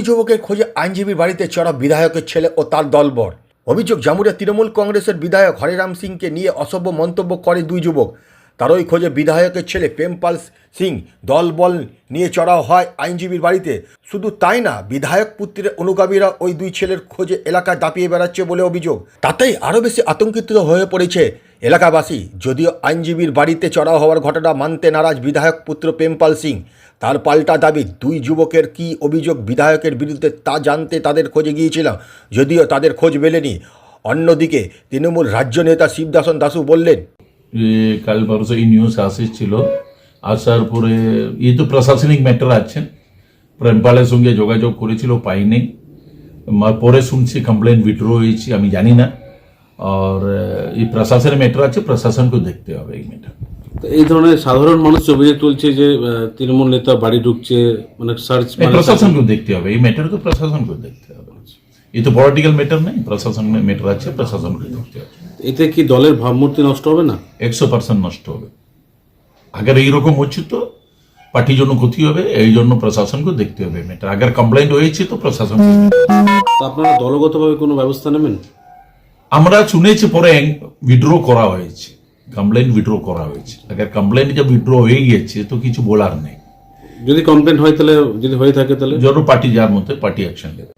যুবকের খোঁজে আইনজীবীর বাড়িতে চড়া বিধায়কের ছেলে ও তার দলবল। অভিযোগ, জামুরিয়া তৃণমূল কংগ্রেসের বিধায়ক হরেরাম সিংকে নিয়ে অসভ্য মন্তব্য করে দুই যুবক। তারই খোঁজে বিধায়কের ছেলে প্রেমপাল সিং দলবল নিয়ে চড়া হয় আইনজীবীর বাড়িতে। শুধু তাই না, বিধায়ক পুত্রের অনুগামীরা ওই দুই ছেলের খোঁজে এলাকায় দাপিয়ে বেড়াচ্ছে বলে অভিযোগ। তাতেই আরও বেশি আতঙ্কিত হয়ে পড়েছে এলাকাবাসী। যদিও আইনজীবীর বাড়িতে চড়াও হওয়ার ঘটনা মানতে নারাজ বিধায়ক পুত্র প্রেমপাল সিং, তার পাল্টা দাবি দুই যুবকের কী অভিযোগ বিধায়কের বিরুদ্ধে তা জানতে তাদের খোঁজে গিয়েছিলাম, যদিও তাদের খোঁজ মেলেনি। অন্যদিকে তৃণমূল রাজ্য নেতা শিবদাসন দাসু বললেন, কাল পরশু এই নিউজ আসছিল, আসার পরে এই তো প্রশাসনিক ম্যাটার আছেন, প্রেমপালের সঙ্গে যোগাযোগ করেছিল, পাইনি। পরে শুনছি কমপ্লেন উইথড্র হয়েছে, আমি জানি না। আর এই প্রশাসনের ম্যাটার আছে, প্রশাসনকে দেখতে হবে এই ম্যাটার। এই ধরনের সাধারণ মানুষ অভিযোগ তুলছে যে তৃণমূল নেতা বাড়ি ঢুকছে, মানে সার্চ, প্রশাসনকে দেখতে হবে এই ম্যাটার, তো প্রশাসনকে দেখতে হবে। এই তো পলিটিক্যাল ম্যাটার নেই, প্রশাসনের ম্যাটার আছে, প্রশাসনকে দেখতে হবে। এতে কি দলের ভাবমূর্তি নষ্ট হবে না? 100% নষ্ট হবে। আগে এইরকম হচ্ছে তো পার্টির জন্য ক্ষতি হবে, এই জন্য প্রশাসনকে দেখতে হবে ম্যাটার। আগে কমপ্লেন্ট হয়েছে তো প্রশাসন। আপনারা দলগতভাবে কোনো ব্যবস্থা নেবেন? আমরা শুনেছি পরে উইথড্র করা হয়েছে, কমপ্লেন উইথড্র করা হয়েছে। আগে কমপ্লেন যে উইথড্র হয়ে গিয়েছে তো কিছু বলার নেই। যদি কমপ্লেন্ট হয় তাহলে, যদি হয়ে থাকে তাহলে জন্য পার্টি যার মধ্যে পার্টি অ্যাকশন নেবে।